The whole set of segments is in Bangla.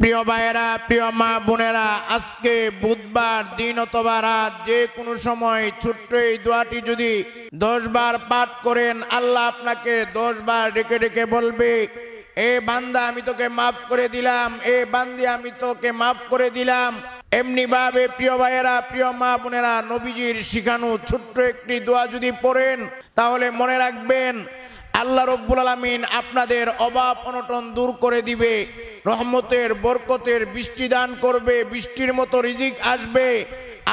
প্রিয় ভাইয়েরা, প্রিয় মা বোনেরা, আজকে বুধবার দিন অথবা রাত যে কোনো সময় ছোট্ট এই দোয়াটি যদি 10 বার পাঠ করেন, আল্লাহ আপনাকে 10 বার ডেকে ডেকে বলবে, এ বান্দা আমি তোকে মাফ করে দিলাম, এ বান্দি আমি তোকে মাফ করে দিলাম। এমনি ভাবে প্রিয় ভাইয়েরা, প্রিয় মা বোনেরা, নবীজির শিখানো ছোট্ট একটি দোয়া যদি পড়েন, তাহলে মনে রাখবেন আল্লাহ রব্বুল আলামিন আপনাদের অভাব অনটন দূর করে দিবে, রহমতের বরকতের বৃষ্টি দান করবে, বৃষ্টির মতো রিজিক আসবে,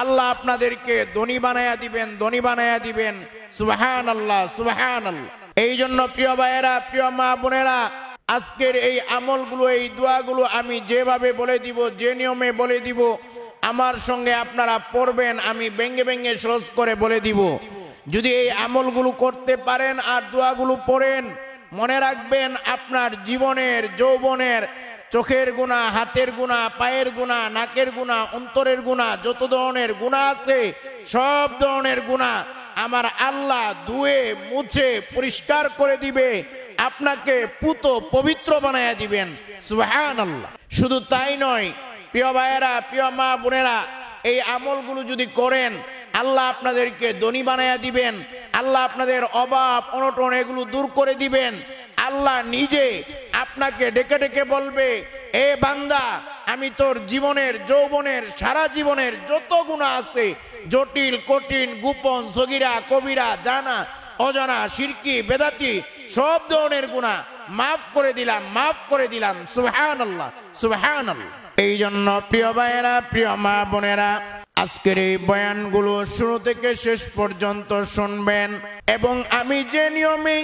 আল্লাহ আপনাদেরকে ধনী বানায়া দিবেন, ধনী বানায়া দিবেন। সুবহানাল্লাহ, সুবহানাল্লাহ। এই জন্য প্রিয় ভাইয়েরা, প্রিয় মা বোনেরা, আজকের এই আমলগুলো, এই দোয়াগুলো আমি যেভাবে বলে দিব, যে নিয়মে বলে দিব, আমার সঙ্গে আপনারা পড়বেন, আমি ব্যঙ্গে ব্যঙ্গে সহজ করে বলে দিব। যদি এই আমলগুলো করতে পারেন আর দোয়াগুলো পড়েন, মনে রাখবেন আপনার জীবনের, যৌবনের, চোখের গুনাহ, হাতের গুনাহ, পায়ের গুনাহ, নাকের গুনাহ, অন্তরের গুনাহ, যত ধরনের গুনাহ আছে সব ধরনের গুনাহ আমার আল্লাহ ধুয়ে মুছে পরিষ্কার করে দিবে, আপনাকে পুত পবিত্র বানায়া দিবেন। সুবহানাল্লাহ। শুধু তাই নয় প্রিয় ভাইয়েরা, প্রিয় মা বোনেরা, এই আমলগুলো যদি করেন আল্লাহ আপনাদেরকে ধনী বানায়া দিবেন, আল্লাহ আপনাদের অভাব অনটন এগুলো দূর করে দিবেন। আল্লাহ নিজে আপনাকে ডেকে ডেকে বলবে, এ বান্দা আমি তোর জীবনের, যৌবনের, সারা জীবনের যত গুনাহ আছে, জটিল কঠিন গোপন সগীরা কবিরা, জানা অজানা, শিরকি বেদাতি সব ধরনের গুনাহ মাফ করে দিলাম, মাফ করে দিলাম। সুবহানাল্লাহ, সুবহানাল্লাহ। এই জন্য প্রিয় ভাইয়েরা, প্রিয় মা বোনেরা, আজকের এই বয়ানগুলো শুরু থেকে শেষ পর্যন্ত শুনবেন এবং আমি যে নিয়মে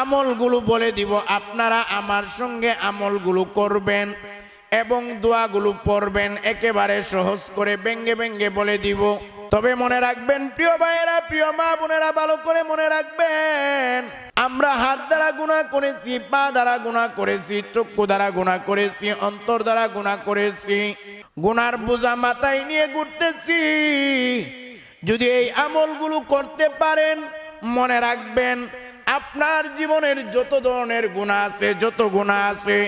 আমলগুলো বলে দিব আপনারা আমার সঙ্গে আমলগুলো করবেন এবং দোয়াগুলো পড়বেন, একেবারে সহজ করে ব্যঙ্গে ব্যঙ্গে বলে দিব। তবে মনে রাখবেন প্রিয় ভাইয়েরা, প্রিয় মা বোনেরা, ভালো করে মনে রাখবেন, আমরা হাত দ্বারা গুনাহ করেছি, পা দ্বারা গুনাহ করেছি, চক্ষু দ্বারা গুনাহ করেছি, অন্তর দ্বারা গুনাহ করেছি, গুনার বোঝা মাথায় নিয়ে ঘুরতেছি। যদি এই আমলগুলো করতে পারেন, মনে রাখবেন আপনার জীবনের যত ধরনের গুনাহ আছে, যত গুনাহ আছে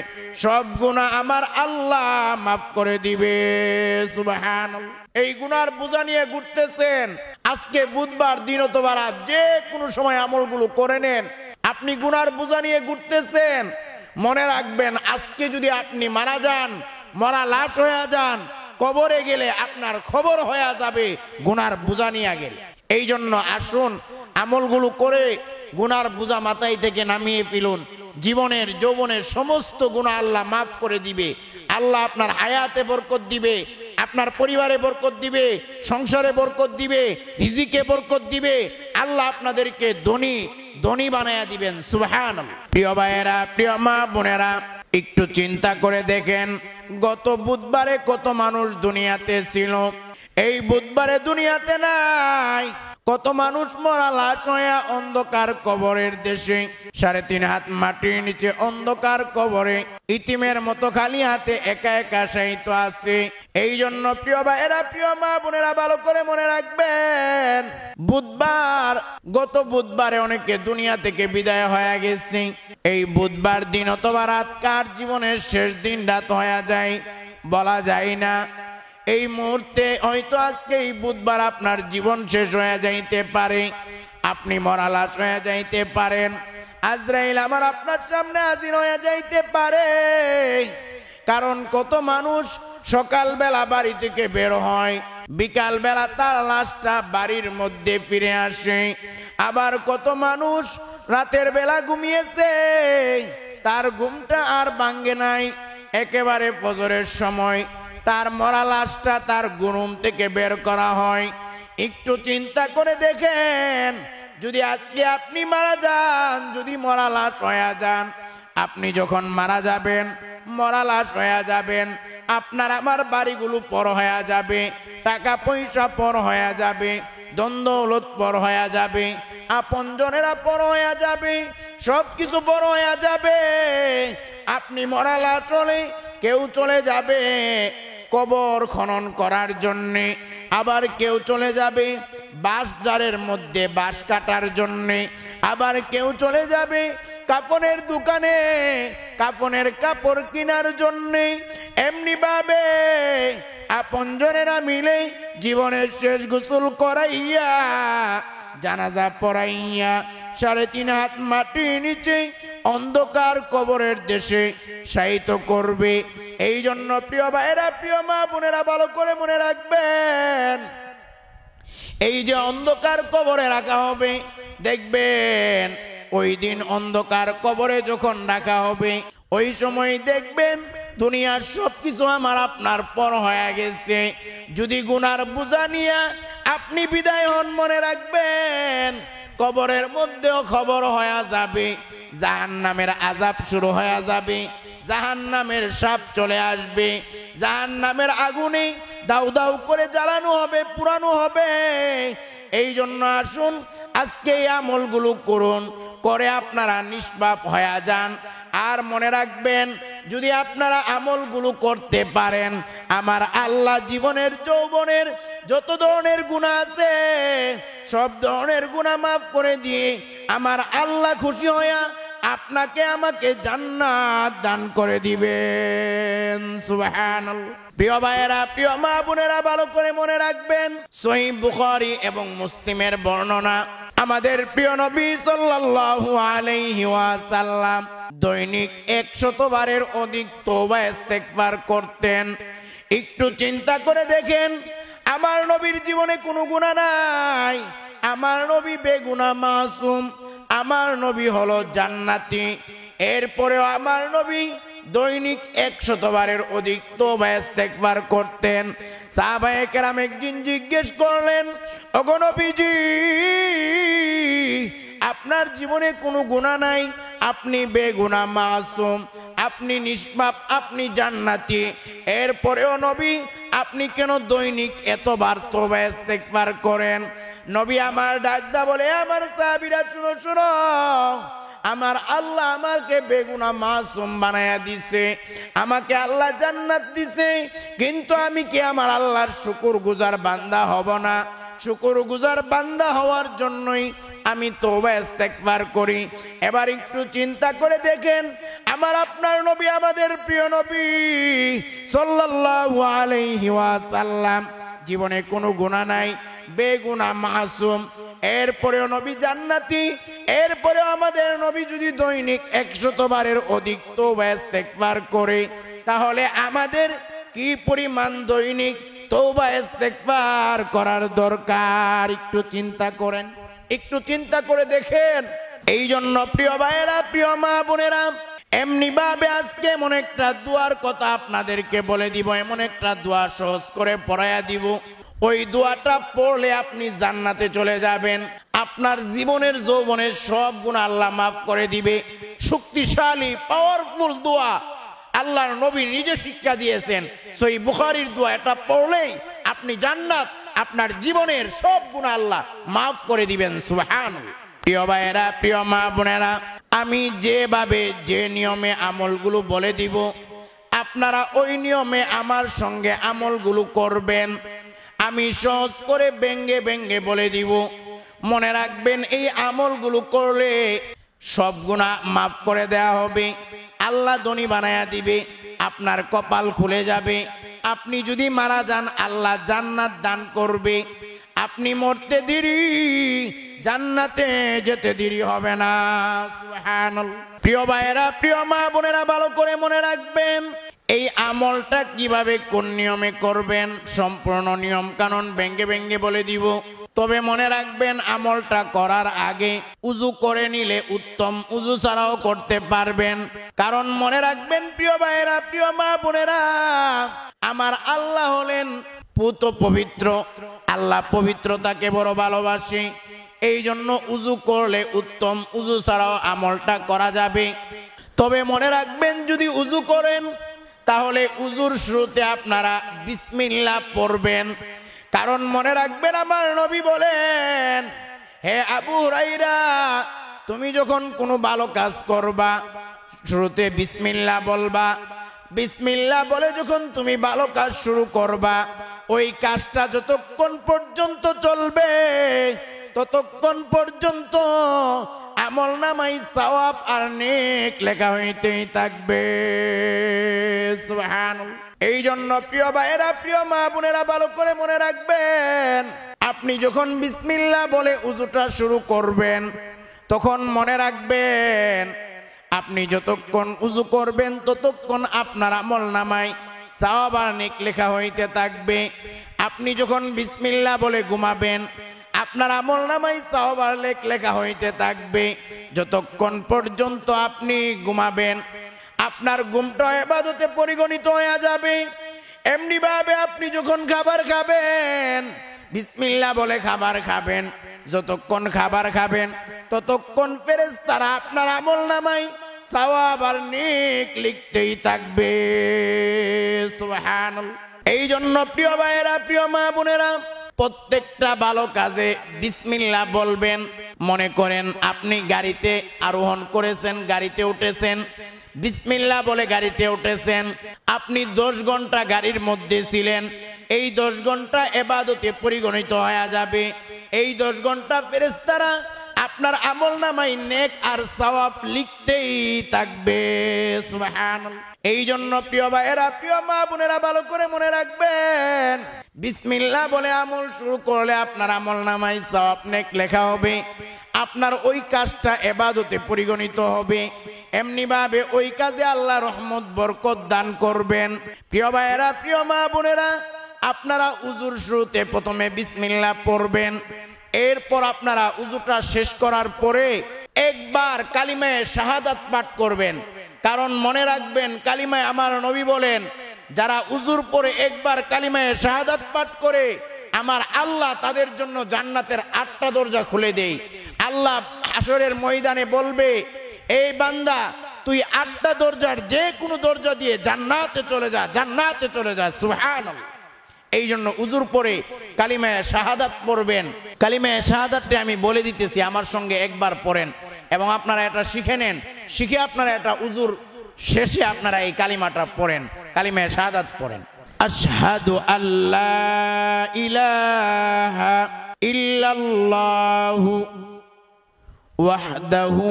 সব গুনাহ আমার আল্লাহ মাফ করে দিবে। সুবহানাল্লাহ। এই গুনার বোঝা নিয়ে ঘুরতেছেন, আজকে বুধবার দিন অথবা রাত যে কোনো সময় আমলগুলো করে নেন। আপনি গুনার বোঝা নিয়ে ঘুরতেছেন, মনে রাখবেন আজকে যদি আপনি মারা যান, মরা লাশ হয়ে যান, কবরে গেলে আপনার খবর হয়ে যাবে গুনার বোঝা নিয়ে গেলে। এই জন্য আসুন আমলগুলো করে গুনার বোঝা মাথায় থেকে নামিয়ে ফেলুন। জীবনের যৌবনের সমস্ত গুনাহ আল্লাহ মাফ করে দিবে। আল্লাহ আপনার হায়াতে বরকত দিবে, আপনার পরিবারে বরকত দিবে, সংসারে বরকত দিবে, রিজিকে বরকত দিবে। আল্লাহ আপনাদেরকে ধনী ধনী বানায়া দিবেন। সুবহানাল্লাহ। প্রিয় ভাইয়েরা, প্রিয় মা বোনেরা, একটু চিন্তা করে দেখেন গত বুধবারে কত মানুষ দুনিয়াতে ছিল, এই বুধবারে দুনিয়াতে নাই। কত মানুষ মরা লাশ হয়ে অন্ধকার কবরের দেশে, 3.5 হাত মাটির নিচে অন্ধকার কবরে ইতিমের মতো খালি হাতে একা একা শায়িত আছে। এই জন্য প্রিয় ভাইয়েরা, প্রিয় মা বোনেরা, ভালো করে মনে রাখবেন বুধবার, গত বুধবারে অনেকে দুনিয়া থেকে বিদায় হয়ে গেছে। এই বুধবার দিন অথবা রাত কার জীবনের শেষ দিন রাত হয়ে যায় বলা যায় না। এই মুহূর্তে হয়তো আজকে এই বুধবার আপনার জীবন শেষ হয়ে যাইতে পারে, আপনি মরা লাশ হয়ে যাইতে পারেন, আজরাইল আমার আপনার সামনে হাজির হয়ে যাইতে পারে। কারণ কত মানুষ সকালবেলা বাড়ি থেকে বের হয়, বিকাল বেলা তার লাশটা বাড়ির মধ্যে ফিরে আসে। আবার কত মানুষ রাতের বেলা ঘুমিয়েছে, তার ঘুমটা আর ভাঙে নাই, একেবারে ফজরের সময় তার মরা লাশটা তার ঘুম থেকে বের করা হয়। একটু চিন্তা করে দেখেন, যদি আজকে আপনি মারা যান, যদি মরা লাশ হয়ে যান, আপনি যখন মারা যাবেন, মরা লাশ হয়ে যাবেন, আপনার আমার বাড়িগুলো পর হয়ে যাবে, টাকা পয়সা পর হয়ে যাবে, ধন দৌলত পর হয়ে যাবে, আপনজনেরা পর হয়ে যাবে, সবকিছু পর হয়ে যাবে। আপনি মরা লাশ হলে কেউ চলে যাবে কবর খনন করার জন্যে, আবার কেউ চলে যাবে বাঁশ ঝাড়ের মধ্যে বাঁশ কাটার জন্যে, আবার কেউ চলে যাবে কাপড়ের দোকানে কাপড়ের কাপড় কেনার জন্যে। এমনি ভাবে আপনজনেরা মিলে জীবনের শেষ গোসল করাইয়া জানাজা পড়াইয়া 3.5 হাত মাটির নিচে অন্ধকার কবরের দেশে শায়িত করবে। এই জন্য প্রিয় ভাইরা, প্রিয় মা বোনেরা, ভালো করে মনে রাখবেন, এই যে অন্ধকার কবরে রাখা হবে, দেখবেন ওই দিন অন্ধকার কবরে যখন রাখা হবে, ওই সময় দেখবেন দুনিয়ার সবকিছু আমার আপনার পর হয়ে গেছে। যদি গুনার বোঝা নিয়ে আপনি বিদায় হন, মনে রাখবেন কবরের মধ্যেও খবর হয়ে যাবে, জাহান্নামের আযাব শুরু হয়ে যাবে, জাহান্নামের সাপ চলে আসবে, জাহান্নামের আগুনে দাউ দাউ করে জ্বালানো হবে, পুরানো হবে। এই জন্য আসুন আজকে এই আমলগুলো করুন, করে আপনারা নিষ্পাপ হয়ে যান। আর মনে রাখবেন, যদি আপনারা আমলগুলো করতে পারেন, আমার আল্লাহ জীবনের যৌবনের যত ধরনের গুনাহ আছে সব ধরনের গুনাহ মাফ করে দিয়ে আমার আল্লাহ খুশি হইয়া আপনাকে আমাকে জান্নাত দান করে দিবেন। সুবহানাল্লাহ। প্রিয় ভাইয়েরা, প্রিয় মা বোনেরা, ভালো করে মনে রাখবেন, সহিহ বুখারী এবং মুসলিমের বর্ণনা, আমাদের প্রিয় নবী সাল্লাল্লাহু আলাইহি ওয়াসাল্লাম দৈনিক 100 বারের অধিক তওবা ইস্তেগফার করতেন। একটু চিন্তা করে দেখেন, আমার নবীর জীবনে কোনো গুনাহ নাই, আমার নবী বেগুনাহ মাসুম, আমার নবী হলো জান্নাতি। এরপরেও আমার নবী দৈনিক 100 বারের অধিক তওবা ইস্তেগফার করতেন। সাহাবায়ে কেরাম একদিন জিজ্ঞেস করলেন, ওগো নবীজি, আপনার জীবনে কোনো গুনাহ নাই, আপনি বেগুনাহ মাসুম, আপনি নিষ্পাপ, আপনি জান্নাতি, এরপরেও নবী আপনি কেন দৈনিক এতবার তওবা ইস্তেগফার করেন? নবী আমার ডাকদা বলে, আমার সাহাবীরা শুনো শুনো, আমার আল্লাহ আমাকে বেগুনাহ মাসুম বানায়া দিছে, আমাকে আল্লাহ জান্নাত দিছে, কিন্তু আমি কি আমার আল্লাহর শুকরগুজার বান্দা হব না? শুকরগুজার বান্দা হওয়ার জন্যই আমি তওবা ইস্তেগফার করি। এবার একটু চিন্তা করে দেখেন, আমার আপনার নবী, আমাদের প্রিয় নবী সাল্লাল্লাহু আলাইহি ওয়াসাল্লাম জীবনে কোনো গুনাহ নাই, বেগুনাহ মাসুম, এরপরেও নবী জান্নাতি, এরপরেও আমাদের নবী যদি দৈনিক 100 বারের অধিক তওবা ইস্তেগফার করে, তাহলে আমাদের কি পরিমাণ দৈনিক তওবা ইস্তেগফার করার দরকার? একটু চিন্তা করেন, একটু চিন্তা করে দেখেন। এই জন্য প্রিয় ভাইয়েরা, প্রিয় মা বোনেরা, এমনি ভাবে আজকে এমন একটা দোয়ার কথা আপনাদেরকে বলে দিব, এমন একটা দোয়া সহজ করে পড়ায়া দিব, ওই দোয়াটা পড়লে আপনি জান্নাতে চলে যাবেন, আপনার জীবনের যৌবনের সব গুনাহ আল্লাহ মাফ করে দিবে। শক্তিশালী পাওয়ারফুল দোয়া, আল্লাহর নবী নিজে শিক্ষা দিয়েছেন, সহিহ বুখারীর দোয়া, এটা পড়লেই আপনি জান্নাত, আপনার জীবনের সব গুনাহ আল্লাহ মাফ করে দিবেন। সুবহানাল্লাহ। প্রিয় ভাইয়েরা, প্রিয় মা বোনেরা, আমি যেভাবে যে নিয়মে আমলগুলো বলে দিব, আপনারা ওই নিয়মে আমার সঙ্গে আমলগুলো করবেন। আমি সহজ করে ব্যঙ্গে ব্যঙ্গে বলে দিব, মনে রাখবেন এই আমলগুলো করলে সব গুনাহ মাফ করে দেয়া হবে, আল্লাহ ধনী বানায়া দিবে, আপনার কপাল খুলে যাবে। আপনি যদি মারা যান, আল্লাহ জান্নাত দান করবে, আপনি মরতে দেরি, জান্নাতে যেতে দেরি হবে না। সুবহানাল্লাহ। প্রিয় ভাইয়েরা, প্রিয় মা বোনেরা, ভালো করে মনে রাখবেন, এই আমলটা কিভাবে কোন নিয়মে করবেন, সম্পূর্ণ নিয়ম কানুন ব্যঙ্গে ব্যঙ্গে বলে দিব। তবে মনে রাখবেন, আমলটা করার আগে উযু করে নিলে উত্তম, উযু ছাড়াও করতে পারবেন। কারণ মনে রাখবেন প্রিয় ভাইয়েরা, প্রিয় মা বোনেরা, আমার আল্লাহ হলেন পুত পবিত্র, আল্লাহ পবিত্রতাকে বড় ভালোবাসে। এই জন্য উযু করলে উত্তম, উযু ছাড়াও আমলটা করা যাবে। তবে মনে রাখবেন, যদি উযু করেন তাহলে উযুর শুরুতে আপনারা বিসমিল্লাহ পড়বেন। কারণ মনে রাখবেন, আমার নবী বলেন, হে আবু হুরায়রা, তুমি যখন কোনো ভালো কাজ করবা শুরুতে বিসমিল্লাহ বলবা। বিসমিল্লাহ বলে যখন তুমি ভালো কাজ শুরু করবা, ওই কাজটা যতক্ষণ পর্যন্ত চলবে ততক্ষণ পর্যন্ত আমলনামায় সওয়াব আর নেক লেখা হইতেই থাকবে। সুবহানাল্লাহ। এই জন্য প্রিয় ভাইয়েরা, প্রিয় মা বোনেরা, ভালো করে মনে রাখবেন, আপনি যখন বিসমিল্লাহ বলে উযুটা শুরু করবেন তখন মনে রাখবেন আপনি যতক্ষণ উযু করবেন ততক্ষণ আপনার আমলনামায় সওয়াব আর নেক লেখা হইতে থাকবে। আপনি যখন বিসমিল্লাহ বলে ঘুমাবেন আপনার আমলনামায় সওয়াব আর নেক লেখা হইতে থাকবে। যতক্ষণ পর্যন্ত আপনি ঘুমাবেন আপনার ঘুমটা ইবাদতে পরিগণিত হয়ে যাবে। এমনি ভাবে আপনি যখন খাবার খাবেন বিসমিল্লাহ বলে খাবার খাবেন, যতক্ষণ খাবার খাবেন ততক্ষণ ফেরেশতারা আপনার আমলনামায় সওয়াব আর নেক লিখতেই থাকবে। সুবহানাল্লাহ। এই জন্য প্রিয় ভাইয়েরা, প্রিয় মা বোনেরা, প্রত্যেকটা ভালো কাজে বিসমিল্লাহ বলবেন। মনে করেন আপনি গাড়িতে আরোহণ করেছেন, গাড়িতে উঠেছেন, বিসমিল্লাহ বলে গাড়িতে উঠেছেন। আপনি 10 ঘন্টা গাড়ির মধ্যে ছিলেন, এই 10 ঘন্টা ইবাদতে পরিগণিত হয়ে যাবে। এই 10 ঘন্টা ফেরেশতারা আপনার আমলনামায় নেক আর সওয়াব লিখতেই থাকবে। সুবহানাল্লাহ। এই জন্য প্রিয় ভাইয়েরা, প্রিয় মা বোনেরা, ভালো করে মনে রাখবেন, বিসমিল্লাহ বলে আমল শুরু করলে আপনার আমলনামায় সওয়াব নেক লেখা হবে। আপনার ওই কাজটা ইবাদতে পরিগণিত হবে। এমনি ভাবে ওই কাজে আল্লাহ রহমত বরকত দান করবেন। প্রিয় ভাইয়েরা, প্রিয় মা বোনেরা, আপনারা উযুর শুরুতে প্রথমে বিসমিল্লাহ পড়বেন। এরপর আপনারা উযুটা শেষ করার পরে একবার কালিমায়ে শাহাদাত পাঠ করবেন। কারণ মনে রাখবেন, কালিমায়ে আমার নবী বলেন, যারা উযুর পরে একবার কালিমায়ে শাহাদাত পাঠ করে আমার আল্লাহ তাদের জন্য জান্নাতের 8টা দরজা খুলে দেয়। আল্লাহ হাসরের ময়দানে বলবে, এই বান্দা তুই 8টা দরজার যে কোনো দরজা দিয়ে জান্নাতে চলে যা, জান্নাতে চলে যা। সুবহানাল্লাহ। এই জন্য উযুর পরে কালিমায়ে শাহাদাত পড়বেন। কালিমায়ে শাহাদাতটি আমি বলে দিতেছি, আমার সঙ্গে একবার পড়েন এবং আপনারা এটা শিখে নেন। শিখে আপনারা এটা উযুর শেষে আপনারা এই কালিমাটা পড়েন, কালিমায়ে শাহাদাত পড়েন। আশহাদু আল্লা ইলাহা ইল্লাল্লাহু ওয়াহদাহু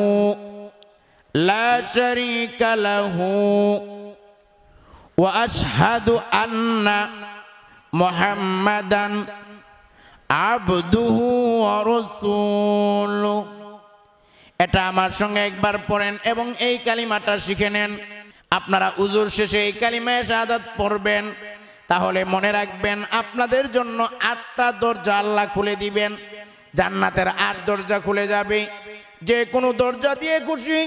লা শারীকা লাহু ওয়া আশহাদু আন্না মুহাম্মাদান আবদুহু ওয়া রাসূলুহু। এটা আমার সঙ্গে একবার পড়েন এবং এই কালিমাটা শিখে নেন। আপনারা উযুর শেষে এই কালিমায়ে শাহাদাত পড়বেন, তাহলে মনে রাখবেন আপনাদের জন্য 8টা দরজা আল্লাহ খুলে দিবেন। জান্নাতের 8 দরজা খুলে যাবে। যে কোনো দরজা দিয়ে খুশি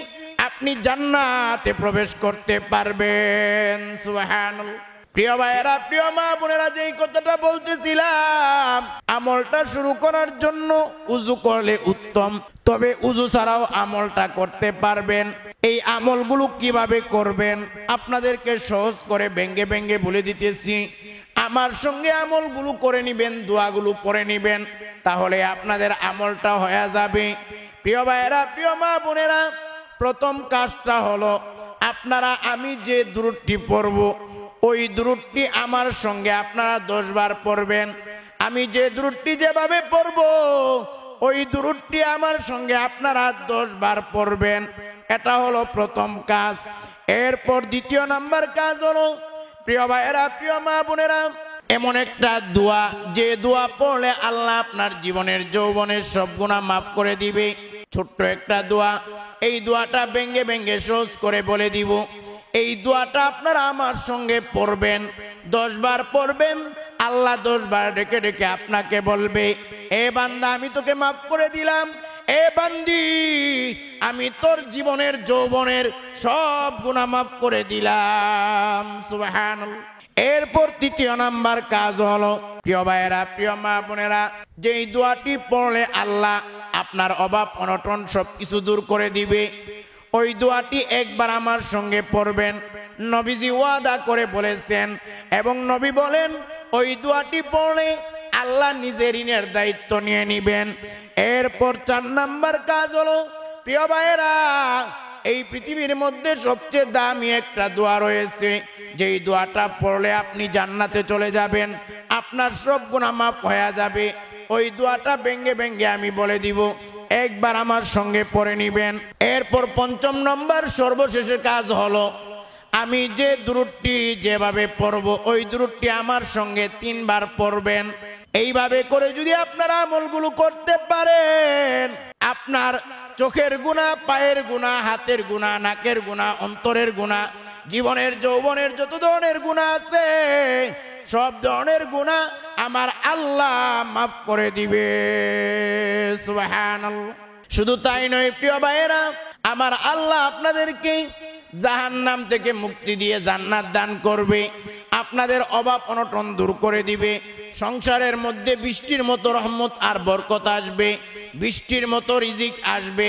আপনি জান্নাতে প্রবেশ করতে পারবেন। সুবহানাল্লাহ। প্রিয় ভাইয়েরা, প্রিয় মা বোনেরা, যেই কথাটা বলতেছিলাম, আমলটা শুরু করার জন্য উযু করলে উত্তম, তবে উযু ছাড়াও আমলটা করতে পারবেন। এই আমলগুলো কিভাবে করবেন আপনাদেরকে সহজ করে ভেঙ্গে ভেঙ্গে বলে দিতেছি। আমার সঙ্গে আমলগুলো করে নিবেন, দোয়াগুলো পড়ে নিবেন, তাহলে আপনাদের আমলটা হয়ে যাবে। প্রিয় ভাইয়েরা, প্রিয় মা বোনেরা, প্রথম কাজটা হলো আপনারা আমি যে দুরূদটি পড়ব ওই দুরূদটি আমার সঙ্গে আপনারা 10 বার পড়বেন। আমি যে দুরূদটি যেভাবে পড়ব ওই দুরূদটি আমার সঙ্গে আপনারা 10 বার পড়বেন। এটা হলো প্রথম কাজ। এরপর দ্বিতীয় নাম্বার কাজ হলো, প্রিয় ভাইয়েরা, প্রিয় মা বোনেরা, এমন একটা দোয়া যে দোয়া পড়লে আল্লাহ আপনার জীবনের যৌবনের সব গুনাহ মাফ করে দিবে। ছোট্ট একটা দোয়া, এই দোয়াটা ভেঙ্গে ভেঙ্গে সহজ করে বলে দিব। এই দোয়াটা আপনারা আমার সঙ্গে পড়বেন, 10 বার পড়বেন। আল্লাহ 10 বার ডেকে ডেকে আপনাকে বলবে, এ বান্দা আমি তোকে মাফ করে দিলাম, এ বান্দি আমি তোর জীবনের যৌবনের সব গুনাহ মাফ করে দিলাম। সুবহানাল্লাহ। এরপর তৃতীয় নাম্বার কাজ হলো, প্রিয় ভাইয়েরা, প্রিয় মা বোনেরা, যেই দোয়াটি পড়লে আল্লাহ আপনার অভাব অনটন সবকিছু দূর করে দিবে, ওই দোয়াটি একবার আমার সঙ্গে পড়বেন। নবীজি ওয়াদা করে বলেছেন এবং নবী বলেন, ওই দোয়াটি পড়লে আল্লাহ নিজের ঋণের দায়িত্ব নিয়ে নিবেন। এরপর 4 নাম্বার কাজ হলো, প্রিয় ভাইয়েরা, এই পৃথিবীর মধ্যে সবচেয়ে দামি একটা দোয়া রয়েছে, যেই দোয়াটা পড়লে আপনি জান্নাতে চলে যাবেন। আপনার সব গুনাহ মাফ হয়ে যাবে। ওই দোয়াটা ভেঙ্গে ভেঙ্গে আমি বলে দিব, একবার আমার সঙ্গে পড়ে নিবেন। এরপর ৫ম নম্বর সর্বশেষের কাজ হলো, আমি যে দুরূদটি যেভাবে পড়ব ওই দুরূদটি আমার সঙ্গে ৩ বার পড়বেন। এইভাবে করে যদি আপনারা আমলগুলো করতে পারেন, আপনার চোখের গুনাহ, পায়ের গুনাহ, হাতের গুনাহ, নাকের গুনাহ, অন্তরের গুনাহ, জীবনের যৌবনের যত ধরনের গুনাহ আছে সব ধরনের গুনাহ আমার আল্লাহ মাফ করে দিবে। সুবহানাল্লাহ। শুধু তাই নয় প্রিয় ভাইয়েরা, আমার আল্লাহ আপনাদেরকে জাহান্নাম থেকে মুক্তি দিয়ে জান্নাত দান করবে, আপনাদের অভাব অনটন দূর করে দিবে, সংসারের মধ্যে বৃষ্টির মতো রহমত আর বরকত আসবে, বৃষ্টির মতো রিজিক আসবে,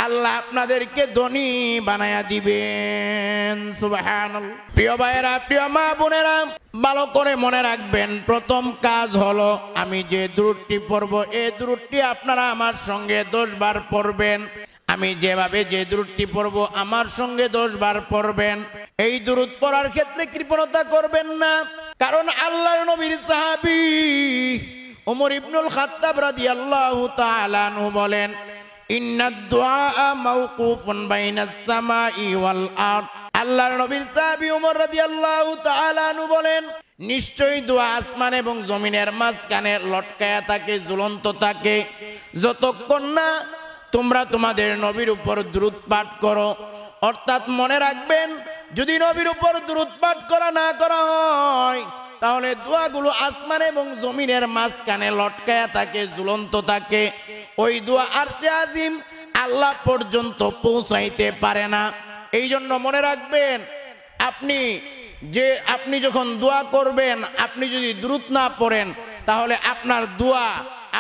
আল্লাহ আপনাদেরকে ধনী বানায়া দিবেন। সুবহানাল্লাহ। প্রিয় ভাইয়েরা, প্রিয় মা বোনেরা, ভালো করে মনে রাখবেন, প্রথম কাজ হলো আমি যে দুরূদটি পড়ব এই দুরূদটি আপনারা আমার সঙ্গে 10 বার পড়বেন। আমি যেভাবে যে দুরূদটি পড়ব আমার সঙ্গে 10 বার পড়বেন। এই দুরূদ পড়ার ক্ষেত্রে কৃপণতা করবেন না, কারণ আল্লাহর নবীর সাহাবী ওমর ইবনুল খাত্তাব রাদিয়াল্লাহু তাআলা আনহু বলেন, ইন্নাদ দুআ মাওকুফুন বাইনাস সামাই ওয়াল আরদ। আল্লাহর নবীর সাহাবী ওমর রাদিয়াল্লাহু তাআলা আনহু বলেন, নিশ্চয়ই দোয়া আসমান এবং জমিনের মাঝখানে লটকায়া থাকে, ঝুলন্ত থাকে, যতক্ষণ না তোমরা তোমাদের নবীর উপর দুরূদ পাঠ করো। অর্থাৎ মনে রাখবেন, যদি নবীর উপর দুরূদ পাঠ না করা হয় তাহলে দোয়াগুলো আসমান এবং জমিনের মাঝখানে লটকায়া থাকে, ঝুলন্ত থাকে, ওই দোয়া আরশে আজিম আল্লাহ পর্যন্ত পৌঁছাইতে পারে না। এই জন্য মনে রাখবেন, আপনি যখন দোয়া করবেন, আপনি যদি দুরূদ না পড়েন তাহলে আপনার দোয়া,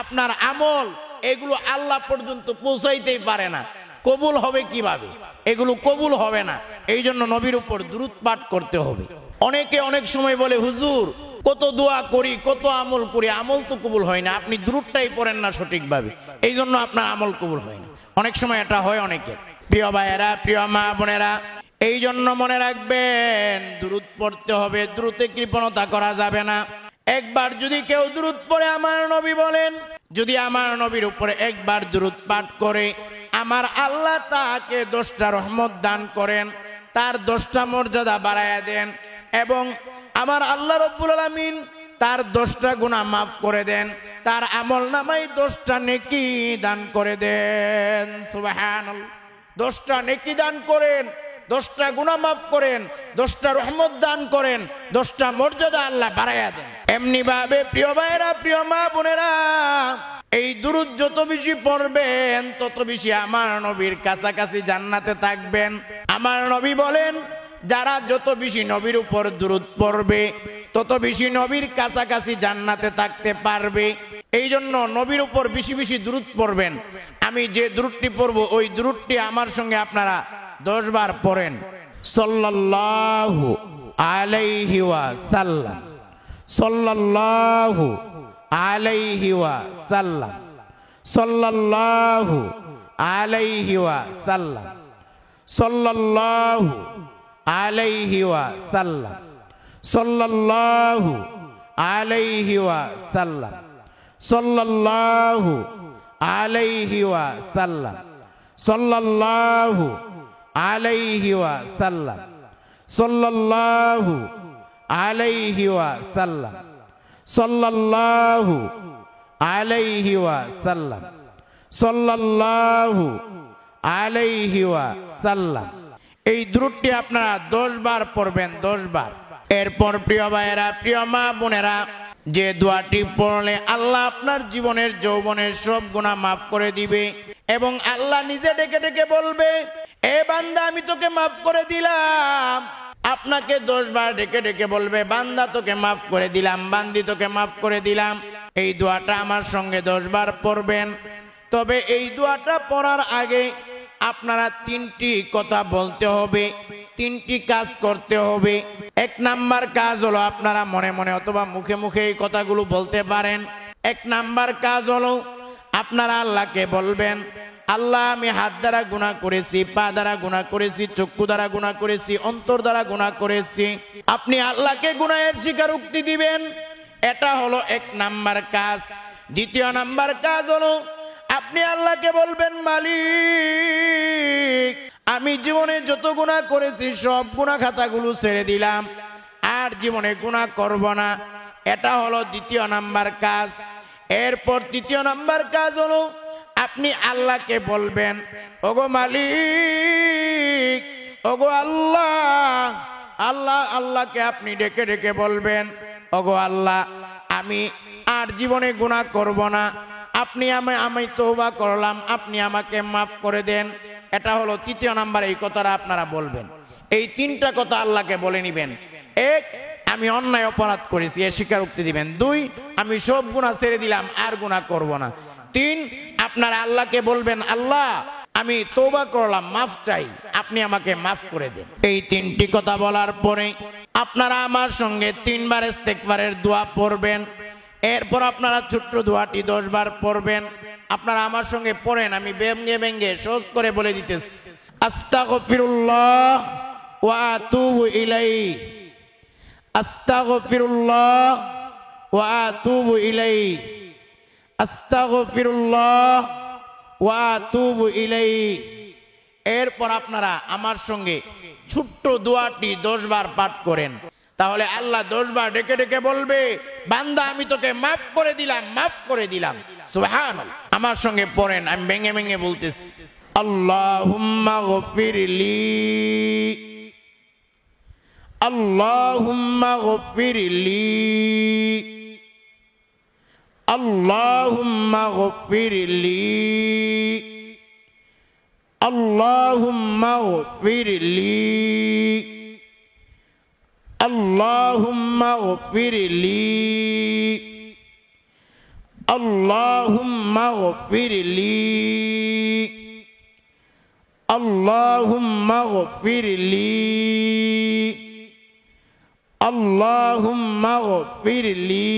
আপনার আমল এগুলো আল্লাহ পর্যন্ত পৌঁছাইতেই পারে না। কবুল হবে কিভাবে? এগুলো কবুল হবে না। এই জন্য নবীর উপর দুরূদ পাঠ করতে হবে। অনেকে অনেক সময় বলে, হুজুর কত দোয়া করি, কত আমল করি, আমল তো কবুল হয় না, আপনি দুরূদটাই পড়েন না সঠিকভাবে, এই জন্য আপনার আমল কবুল হয় না। অনেক সময় এটা হয় অনেকের। প্রিয় ভাইয়েরা, প্রিয় মা বোনেরা, এই জন্য মনে রাখবেন, দুরূদ পড়তে হবে, দুরূদে কৃপণতা করা যাবে না। একবার যদি কেউ দুরূদ পড়ে, আমার নবী বলেন, যদি আমার নবীর উপরে একবার দুরূদ পাঠ করে, আমার আল্লাহ তাকে 10টা রহমত দান করেন, তার 10টা মর্যাদা বাড়ায়া দেন, এবং আমার আল্লাহ রব্বুল আলামিন তার 10টা গুনাহ মাফ করে দেন, তার আমল নামায় 10টা নেকি দান করে দেন। সুবহানাল্লাহ। 10টা নেকি দান করেন, 10টা গুনাহ মাফ করেন, 10টা রহমত দান করেন, 10টা মর্যাদা আল্লাহ বাড়ায়া দেন। এমনি ভাবে প্রিয় ভাইয়েরা, প্রিয় মা বোনেরা, এই দুরূদ যত বেশি পড়বেন তত বেশি আমার নবীর কাছাকাছি জান্নাতে থাকবেন। আমার নবী বলেন, যারা যত বেশি নবীর উপর দুরূদ পড়বে তত বেশি নবীর কাছাকাছি জান্নাতে থাকতে পারবে। এই জন্য নবীর উপর বেশি বেশি দুরূদ পড়বেন। আমি যে দুরূদটি পড়ব ওই দুরূদটি আমার সঙ্গে আপনারা 10 বার পড়েন। সাল্লাল্লাহু আলাইহি ওয়াসাল্লাম, সাল্লাল্লাহু আলাইহি ওয়াসাল্লাম, সাল্লাল্লাহু আলাইহি ওয়াসাল্লাম, সাল্লাল্লাহু আলাইহি ওয়াসাল্লাম, সাল্লাল্লাহু আলাইহি ওয়াসাল্লাম, সাল্লাল্লাহু আলাইহি ওয়াসাল্লাম, সাল্লাল্লাহু আলাইহি ওয়াসাল্লাম, সাল্লাল্লাহু আলাইহি ওয়াসাল্লাম, সাল্লাল্লাহু আলাইহি ওয়াসাল্লাম, সাল্লাল্লাহু আলাইহি ওয়াসাল্লাম। এই দুরূদটি আপনারা 10 বার পড়বেন, 10 বার। এরপর প্রিয় ভাইয়েরা, প্রিয় মা বোনেরা, যে দোয়াটি পড়লে আল্লাহ আপনার জীবনের যৌবনের সব গুনাহ মাফ করে দিবে, এবং আল্লাহ নিজে ডেকে ডেকে বলবে, এ বান্দা আমি তোকে মাফ করে দিলাম। আপনাকে 10 বার ডেকে ডেকে বলবে, বান্দা তোকে মাফ করে দিলাম, বান্দি তোকে মাফ করে দিলাম। এই দোয়াটা আমার সঙ্গে 10 বার পড়বেন। তবে এই দোয়াটা পড়ার আগে আপনারা 3টি কথা বলতে হবে, 3টি কাজ করতে হবে। 1 নাম্বার কাজ হলো, আপনারা মনে মনে অথবা মুখে মুখে এই কথাগুলো বলতে পারেন। 1 নাম্বার কাজ হলো, আপনারা আল্লাহকে বলবেন, আল্লাহ আমি হাত দ্বারা গুনাহ করেছি, পা দ্বারা গুনাহ করেছি, চক্ষু দ্বারা গুনাহ করেছি, অন্তর দ্বারা গুনাহ করেছি। আপনি আল্লাহকে গুনাহের স্বীকারোক্তি দিবেন এটা হলো 1 নাম্বার কাজ। দ্বিতীয় নাম্বার কাজ হলো আপনি আল্লাহকে বলবেন, মালিক আমি জীবনে যত গুনাহ করেছি সব গুনাহ খাতাগুলো ছেড়ে দিলাম, আর জীবনে গুনাহ করব না। এটা হলো দ্বিতীয় নাম্বার কাজ। এরপর তৃতীয় নাম্বার কাজ হলো আপনি আল্লাহকে বলবেন, ওগো মালিক, ওগো আল্লাহ, আল্লাহ আল্লাহকে আপনি ডেকে ডেকে বলবেন, ওগো আল্লাহ আমি আর জীবনে গুনাহ করব না, আপনি আমি তওবা করলাম, আপনি আমাকে মাফ করে দেন। এটা হলো তৃতীয় নাম্বার। এই কথাটা আপনারা বলবেন। এই 3টা কথা আল্লাহকে বলে নিবেন। 1, আমি অন্যায় অপরাধ করেছি, এর স্বীকারোক্তি দিবেন। 2, আমি সব গুনাহ ছেড়ে দিলাম, আর গুনাহ করব না। 3, আপনারা আল্লাহকে বলবেন, আল্লাহ আমি তওবা করলাম, মাফ চাই, আপনি আমাকে মাফ করে দেন। এই 3টি কথা বলার পরে আপনারা আমার সঙ্গে 3 বার ইস্তেগফারের দোয়া পড়বেন। এরপর আপনারা ছোট্ট দোয়াটি 10 বার পড়বেন। আপনারা আমার সঙ্গে পড়েন, আমি ব্যঙ্গে ব্যঙ্গে সহজ করে বলে দিতেছি। আস্তাগফিরুল্লাহ ওয়া আতুবু ইলাইহি, আস্তাগফিরুল্লাহ ওয়া আতুবু ইলাইহি, আস্তাগফিরুল্লাহ ওয়া আতুবু ইলাইহি। এরপর আপনারা আমার সঙ্গে ছোট্ট দোয়াটি 10 বার পাঠ করেন। তাহলে আল্লাহ 10 বার ডেকে ডেকে বলবে, বান্দা আমি তোকে মাফ করে দিলাম, মাফ করে দিলাম। সুবহানাল্লাহ। আমার সঙ্গে পড়েন, আমি ভেঙে ভেঙে বলতেছি। আল্লাহুম্মা গফিরলি, আল্লাহুম্মা গফিরলি, আল্লাহুম্মা গফিরলি, আল্লাহুম্মা গফিরলি, আল্লাহুম্মা গফিরলি, আল্লাহুম্মা গফিরলি, আল্লাহুম্মা গফিরলি, আল্লাহুম্মা গফিরলি,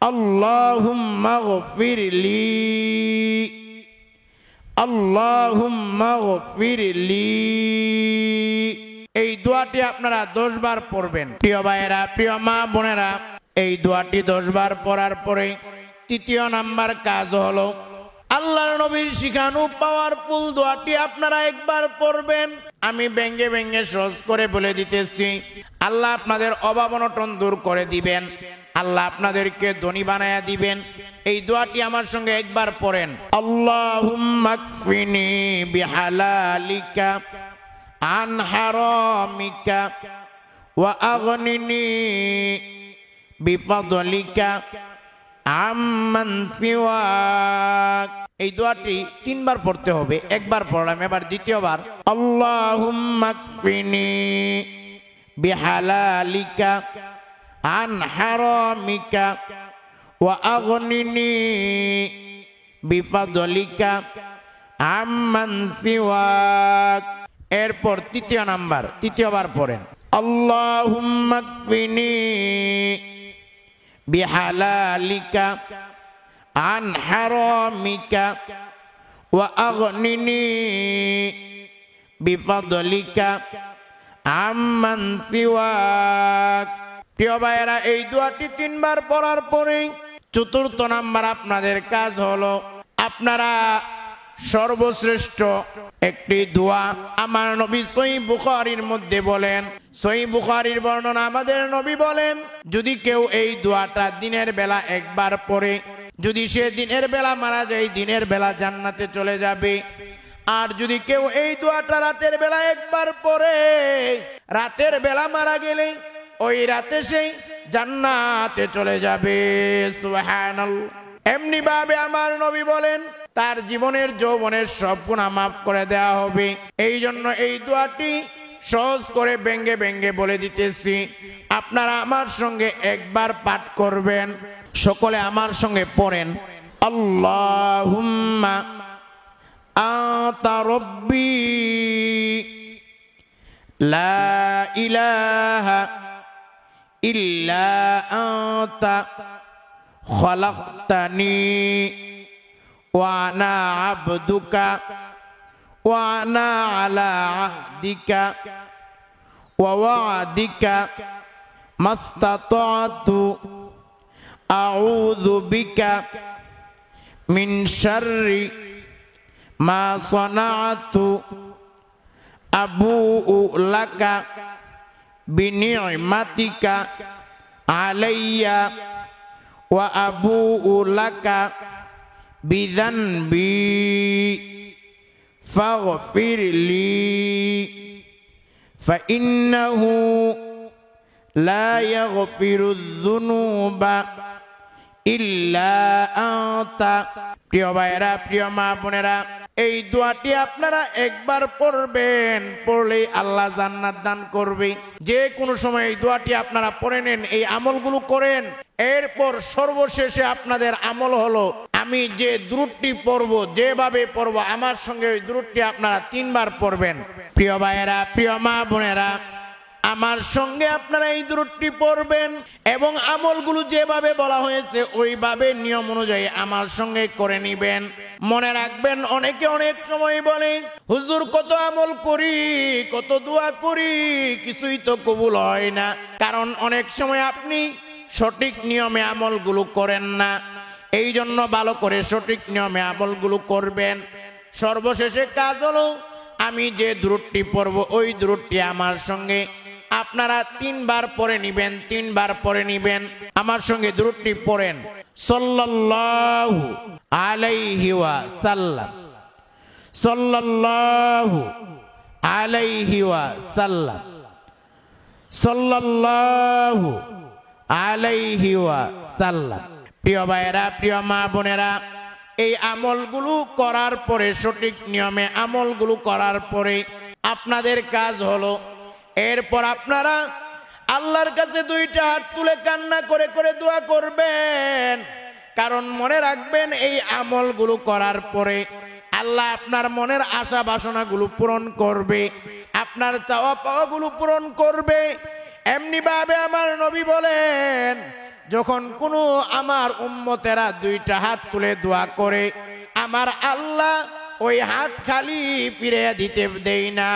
আল্লাহুম্মা গফিরলি, আল্লাহুম্মা গফিরলি। এই দোয়াটি আপনারা 10 বার পড়বেন। প্রিয় ভাইয়েরা, প্রিয় মা বোনেরা, এই দোয়াটি 10 বার পড়ার পরে তৃতীয় নাম্বার কাজ হলো আল্লাহর নবীর শিখানো পাওয়ারফুল দোয়াটি আপনারা একবার পড়বেন। আমি ব্যঙ্গে ব্যঙ্গে সহজ করে বলে দিতেছি। আল্লাহ আপনাদের অভাব অনটন দূর করে দিবেন, আল্লাহ আপনাদেরকে ধনী বানায়া দিবেন। এই দোয়াটি আমার সঙ্গে একবার পড়েন। আল্লাহুম্মা কফিনি বিহালালিকা আন হারামিকা ওয়া আগনিনি বিফাদলিকা আম্মান সিওয়াক। এই দোয়াটি 3 বার পড়তে হবে। একবার পড়লাম, এবার দ্বিতীয়বার। আল্লাহুম্মা কফিনি বিহালালিকা আন হারামিকা ওয়া আগনিনি বিফাদলিকা আম্মান সিওয়াক। এরপর তৃতীয় নাম্বার, তৃতীয়বার পড়েন। আল্লাহুম্মা কফিনি বিহালালিকা আন হারামিকা ওয়া আগনিনি বিফাদলিকা আম্মান সিওয়াক। প্রিয় ভাইয়েরা, এই দোয়াটি 3 বার পড়ার পরে চতুর্থ নাম্বার আপনাদের কাজ হলো আপনারা সর্বশ্রেষ্ঠ একটি দোয়া আমার নবী সহিহ বুখারীর মধ্যে বলেন। সহিহ বুখারীর বর্ণনা, আমাদের নবী বলেন, যদি কেউ এই দোয়াটা দিনের বেলা একবার পড়ে, যদি সে দিনের বেলা মারা যায়, দিনের বেলা জান্নাতে চলে যাবে। আর যদি কেউ এই দোয়াটা রাতের বেলা একবার পড়ে, রাতের বেলা মারা গেলে ওই রাতে সেই জান্নাতে চলে যাবে। সুবহানাল্লাহ। এমনি ভাবে আমার নবী বলেন তার জীবনের যৌবনের সব গুনাহ মাফ করে দেওয়া হবে। এই জন্য এই দোয়াটি সহজ করে ব্যঙ্গে ব্যঙ্গে বলে দিতেছি, আপনারা আমার সঙ্গে একবার পাঠ করবেন। সকলে আমার সঙ্গে পড়েন। আল্লাহুম্মা আতা রব্বি লা ইলাহা ইল্লা আতা খালাকতানি ওয়া আনা আবদুকা ওয়া আনা আলা আহদিকা ওয়া ওয়াদিকা মাস্তাতাতু আউযু বিকা মিন শাররি মা সানাতু আবুউ লাকা বিনি'মাতিকা আলাইয়া ওয়া আবুউ লাকা বিযানবি ফাগফিরলি ফাইন্নাহু লা ইয়াগফিরুয যুনুবা ইল্লা আনতা। প্রিয় ভাইরা, প্রিয় মা বোনেরা, এই দোয়াটি আপনারা একবার পড়বেন, পড়লেই আল্লাহ জান্নাত দান করবে। যে কোনো সময় এই দোয়াটি আপনারা পড়ে নেন, এই আমলগুলো করেন। এরপর সর্বশেষে আপনাদের আমল হলো, আমি যে দুরূদটি পড়ব, যেভাবে পড়ব, আমার সঙ্গে ওই দুরূদটি আপনারা 3 বার পড়বেন। প্রিয় ভাইয়েরা, প্রিয় মা বোনেরা, আমার সঙ্গে আপনারা এই দুরূদটি পড়বেন এবং আমলগুলো যেভাবে বলা হয়েছে ওইভাবে নিয়ম অনুযায়ী আমার সঙ্গে করে নিবেন। মনে রাখবেন, অনেকে অনেক সময় বলে, হুজুর কত আমল করি, কত দোয়া করি, কিছুই তো কবুল হয় না। কারণ অনেক সময় আপনি সঠিক নিয়মে আমলগুলো করেন না। এই জন্য ভালো করে সঠিক নিয়মে আমলগুলো করবেন। সর্বশেষে কাজ হলো, আমি যে দুরূদটি পড়ব ওই দুরূদটি আমার সঙ্গে আপনারা 3 বার পড়ে নিবেন। 3 বার পড়ে নিবেন। আমার সঙ্গে দুরূদটি পড়েন, সাল্লাল্লাহু আলাইহি ওয়া সাল্লাম, সাল্লাল্লাহু আলাইহি ওয়া সাল্লাম, সাল্লাল্লাহু আলাইহি ওয়া সাল্লাম। প্রিয় ভাইয়েরা, প্রিয় মা বোনেরা, এই আমলগুলো করার পরে, সঠিক নিয়মে আমলগুলো করার পরে আপনাদের কাজ হলো, এরপর আপনারা আল্লাহর কাছে 2টা হাত তুলে কান্না করে করে দোয়া করবেন। কারণ মনে রাখবেন, এই আমলগুলো করার পরে আল্লাহ আপনার মনের আশা বাসনাগুলো পূরণ করবে, আপনার চাওয়া পাওয়াগুলো পূরণ করবে। এমনি ভাবে আমার নবী বলেন, যখন কোনো আমার উম্মতেরা 2টা হাত তুলে দোয়া করে, আমার আল্লাহ ওই হাত খালি ফিরে দিতে দেয় না।